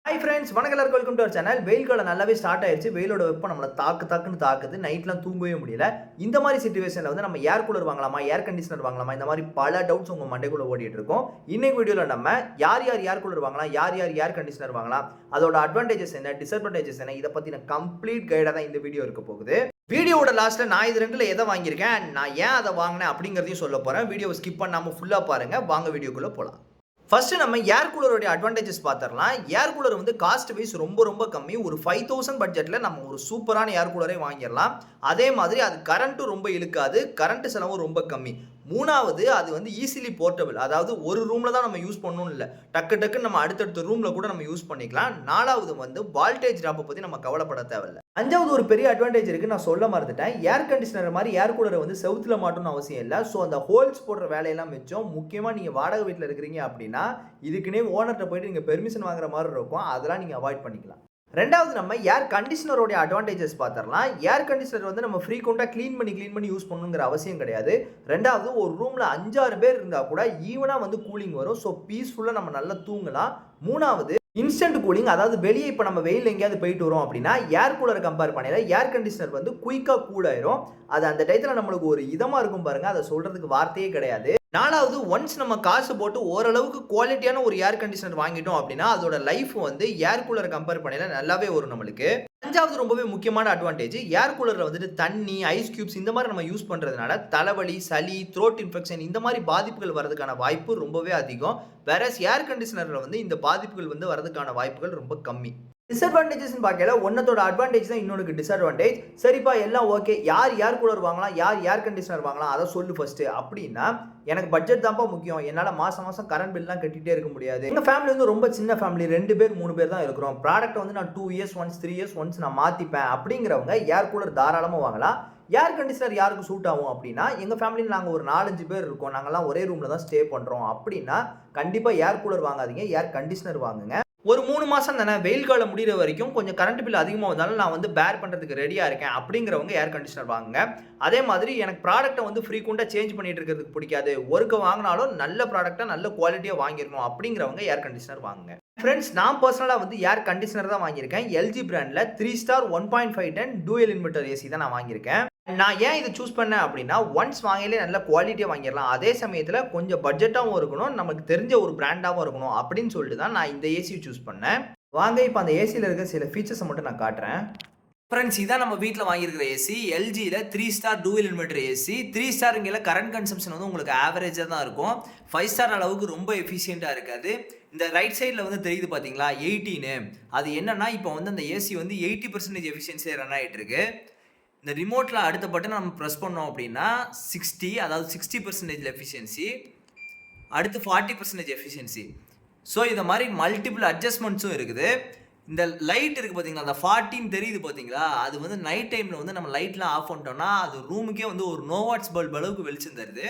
Hi friends, வணக்கம் எல்லாருக்கும். Welcome to our channel. வெயில் காலம் நல்லாவே ஸ்டார்ட் ஆயிருச்சு. வெயிலோட வெப்பம் நம்மள தாக்குன்னு தாக்குது. நைட்லாம் தூங்கவே முடியல. இந்த மாதிரி சிச்சுவேஷன்ல வந்து நம்ம ஏர் கூலர் வாங்கலாமா, ஏர் கண்டிஷனர் வாங்கலாமா, இந்த மாதிரி பல டவுட்ஸ் உங்க மண்டைக்குள்ள ஓடிட்டு இருக்கும். இன்னைக்கு வீடியோல நம்ம யார் யார் ஏர் கூலர் வாங்கலாம், யார் யார் ஏர் கண்டிஷனர் வாங்கலாம், அதோட அட்வான்டேஜஸ் என்ன, டிஸ்அட்வான்டேஜஸ் என்ன, இத பத்தின கம்ப்ளீட் கைடா தான் இந்த வீடியோ இருக்க போகுது. வீடியோவோட லாஸ்ட்ல நான் இது ரெண்டுல எதை வாங்கியிருக்கேன், நான் ஏன் அதை வாங்கினேன் அப்படிங்கறதையும் சொல்ல போறேன். வீடியோவை ஸ்கிப் பண்ணாம ஃபுல்லா பாருங்க. வாங்க வீடியோக்குள்ள போலாம். ஃபர்ஸ்ட் நம்ம ஏர் கூலரோட அட்வான்டேஜஸ் பார்த்துடலாம். ஏர் கூலர் வந்து காஸ்ட் வைஸ் ரொம்ப கம்மி. ஒரு 5000 பட்ஜெட்ல நம்ம ஒரு சூப்பரான ஏர் கூலரே வாங்கிடலாம். அதே மாதிரி அது கரண்ட்டும் ரொம்ப இழுக்காது, கரண்ட் செலவும் ரொம்ப கம்மி. மூணாவது, அது வந்து ஈஸிலி போர்ட்டபிள். அதாவது ஒரு ரூம்ல தான் நம்ம யூஸ் பண்ணணும்னு இல்லை, டக்குன்னு நம்ம அடுத்தடுத்த ரூம்ல கூட நம்ம யூஸ் பண்ணிக்கலாம். நாலாவது வந்து வால்டேஜ் டிராப்பை பத்தி நம்ம கவலைப்பட தேவையில்லை. அஞ்சாவது ஒரு பெரிய அட்வான்டேஜ் இருக்கு, நான் சொல்ல மறந்துட்டேன். ஏர் கண்டிஷனர் மாதிரி ஏர் கூலரை வந்து செவுத்துல மாட்டணும்னு அவசியம் இல்லை. ஸோ அந்த ஹோல்ஸ் போடுற வேலையெல்லாம் மிச்சம். முக்கியமாக நீங்க வாடகை வீட்டில் இருக்கிறீங்க அப்படின்னா இதுக்குன்னே ஓனர்கிட்ட போயிட்டு நீங்க பெர்மிஷன் வாங்குற மாதிரி இருக்கும். அதெல்லாம் நீங்க அவாய்ட் பண்ணிக்கலாம். ரெண்டாவது, நம்ம ஏர் கண்டிஷனரோட அட்வான்டேஜஸ் பார்த்துடலாம். ஏர் கண்டிஷனர் வந்து நம்ம ஃப்ரீக்வெண்ட்டாக க்ளீன் பண்ணி யூஸ் பண்ணணுங்கிற அவசியம் கிடையாது. ரெண்டாவது, ஒரு ரூமில் 5-6 பேர் இருந்தால் கூட ஈவனாக வந்து கூலிங் வரும். ஸோ பீஸ்ஃபுல்லாக நம்ம நல்லா தூங்கலாம். மூணாவது, இன்ஸ்டன்ட் கூலிங். அதாவது வெளியே இப்போ நம்ம வெயில் எங்கேயாவது போயிட்டு வரோம் அப்படின்னா ஏர் கூலரை கம்பேர் பண்ணல ஏர் கண்டிஷனர் வந்து குயிக்காக கூல் ஆயிரும். அது அந்த டயத்தில் நம்மளுக்கு ஒரு இதமாக இருக்கும் பாருங்க, அதை சொல்றதுக்கு வார்த்தையே கிடையாது. நாலாவது, ஒன்ஸ் நம்ம காசு போட்டு ஓரளவுக்கு குவாலிட்டியான ஒரு ஏர் கண்டிஷனர் வாங்கிட்டோம் அப்படின்னா அதோட லைஃப் வந்து ஏர் கூலரை கம்பேர் பண்ணல நல்லாவே வரும் நம்மளுக்கு. அஞ்சாவது ரொம்பவே முக்கியமான அட்வான்டேஜ், ஏர் கூலரில் வந்துட்டு தண்ணி, ஐஸ் கியூப்ஸ் இந்த மாதிரி நம்ம யூஸ் பண்ணுறதுனால தலைவலி, சளி, த்ரோட் இன்ஃபெக்ஷன் இந்த மாதிரி பாதிப்புகள் வரதுக்கான வாய்ப்பு ரொம்பவே அதிகம். வேற ஏர் கண்டிஷனரில் வந்து இந்த பாதிப்புகள் வந்து வரதுக்கான வாய்ப்புகள் ரொம்ப கம்மி. டிஸ்அட்வான்டேஜஸ் பார்க்கல, ஒன்னத்தோட அட்வான்டேஜ் தான் இன்னொருக்கு டிஸ்அட்வான்டேஜ். சரிப்பா, எல்லாம் ஓகே, யார் ஏர் கூலர் வாங்கலாம், யார் ஏர் கண்டிஷனர் வாங்கலாம், அதை சொல்லு ஃபர்ஸ்ட். அப்படின்னா எனக்கு பட்ஜெட் தான்ப்பா முக்கியம். என்னால் மாசம் கரண்ட் பில்லாம் கட்டிகிட்டே இருக்க முடியாது. எங்கள் ஃபேமிலி வந்து ரொம்ப சின்ன ஃபேமிலி, 2 பேர் 3 பேர் தான் இருக்கிறோம். ப்ராடக்ட் வந்து நான் 2 இயர்ஸ் ஒன்ஸ் 3 இயர்ஸ் ஒன்ஸ் நான் மாற்றிப்பேன் அப்படிங்கிறவங்க ஏர் கூலர் தாராளமாக வாங்கலாம். ஏர் கண்டிஷனர் யாருக்கு சூட் ஆகும் அப்படின்னா, எங்கள் ஃபேமிலியில் நாங்கள் ஒரு 4-5 பேர் இருக்கோம், நாங்கள்லாம் ஒரே ரூமில் தான் ஸ்டே பண்ணுறோம் அப்படின்னா கண்டிப்பாக ஏர் கூலர் வாங்காதீங்க, ஏர் கண்டிஷனர் வாங்குங்க. ஒரு 3 மாதம் தானே, வெயில் காலம் முடிகிற வரைக்கும் கொஞ்சம் கரண்ட் பில் அதிகமாக வந்தாலும் நான் வந்து பேர் பண்ணுறதுக்கு ரெடியாக இருக்கேன் அப்படிங்கிறவங்க ஏர் கண்டிஷனர் வாங்குங்க. அதே மாதிரி எனக்கு ப்ராடக்ட்டை வந்து ஃப்ரீக்வெண்ட்டாக சேஞ்ச் பண்ணிட்டு இருக்கிறதுக்கு பிடிக்காது, ஒருக்க வாங்கினாலும் நல்ல ப்ராடக்டாக நல்ல குவாலிட்டியாக வாங்கிடணும் அப்படிங்கிறவங்க ஏர் கண்டிஷனர் வாங்குங்க. ஃப்ரெண்ட்ஸ், நான் பர்சனலாக வந்து ஏர் கண்டிஷனர் தான் வாங்கியிருக்கேன். எல்ஜி பிராண்டில் 3 star 1.5 ton dual inverter AC தான் நான் வாங்கியிருக்கேன். நான் ஏன் இதை சூஸ் பண்ணேன் அப்படின்னா, ஒன்ஸ் வாங்கிலே நல்ல குவாலிட்டியாக வாங்கிடலாம், அதே சமயத்தில் கொஞ்சம் பட்ஜெட்டாகவும் இருக்கணும், நமக்கு தெரிஞ்ச ஒரு பிராண்டாகவும் இருக்கணும் அப்படின்னு சொல்லிட்டு தான் நான் இந்த ஏசியை சூஸ் பண்ணேன். வாங்க இப்போ அந்த ஏசியில் இருக்க சில ஃபீச்சர்ஸை மட்டும் நான் காட்டுறேன். ஃப்ரெண்ட்ஸ், இதான் நம்ம வீட்டில் வாங்கியிருக்கிற ஏசி. எல்ஜியில் 3 ஸ்டார் டூயல் இன்வெர்டர் ஏசி. 3 ஸ்டாருங்கில் கரண்ட் கன்சம்ஷன் வந்து உங்களுக்கு ஆவரேஜாக தான் இருக்கும். 5 ஸ்டார் அளவுக்கு ரொம்ப எஃபிஷியண்ட்டாக இருக்காது. இந்த ரைட் சைடில் வந்து தெரியுது பார்த்தீங்களா 18, அது என்னன்னா இப்போ வந்து அந்த ஏசி வந்து 80% எஃபிஷியன்சியாக ரன் ஆகிட்டு இருக்கு. இந்த ரிமோட்டில் அடுத்த பட்டன் நம்ம ப்ரெஸ் பண்ணோம் அப்படின்னா 60, அதாவது 60% எஃபிஷியன்சி, அடுத்து 40% எஃபிஷியன்சி. ஸோ இந்த மாதிரி மல்டிபிள் அட்ஜஸ்ட்மெண்ட்ஸும் இருக்குது. இந்த லைட் இருக்குது பார்த்தீங்களா, அந்த 14 தெரியுது பார்த்தீங்களா, அது வந்து நைட் டைமில் வந்து நம்ம லைட்லாம் ஆஃப் பண்ணிட்டோம்னா அது ரூமுக்கே வந்து ஒரு நோவாட்ஸ் பல்ப் அளவுக்கு வெளிச்சம் தருது.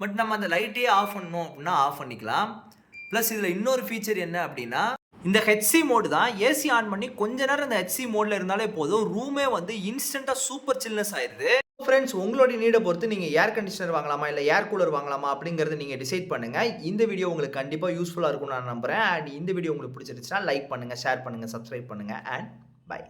பட் நம்ம அந்த லைட்டே ஆஃப் பண்ணணும் அப்படின்னா ஆஃப் பண்ணிக்கலாம். ப்ளஸ் இதில் இன்னொரு ஃபீச்சர் என்ன அப்படின்னா, இந்த ஹெச்சி மோடு தான். ஏசி ஆன் பண்ணி கொஞ்ச நேரம் இந்த ஹெச்சி மோடில் இருந்தாலே போதும், ரூமே வந்து இன்ஸ்டண்ட்டாக சூப்பர் சில்னஸ் ஆயிடுது. ஃப்ரெண்ட்ஸ், உங்களுடைய நீடை பொறுத்து நீங்கள் ஏர் கண்டிஷனர் வாங்கலாமா இல்லை ஏர் கூலர் வாங்கலாமா அப்படிங்கிறத நீங்கள் டிசைட் பண்ணுங்கள். இந்த வீடியோ உங்களுக்கு கண்டிப்பாக யூஸ்ஃபுல்லாக இருக்கும்னு நான் நம்புகிறேன். அண்ட் இந்த வீடியோ உங்களுக்கு பிடிச்சிருச்சுன்னா லைக் பண்ணுங்கள், ஷேர் பண்ணுங்கள், சப்ஸ்கிரைப் பண்ணுங்கள். And by.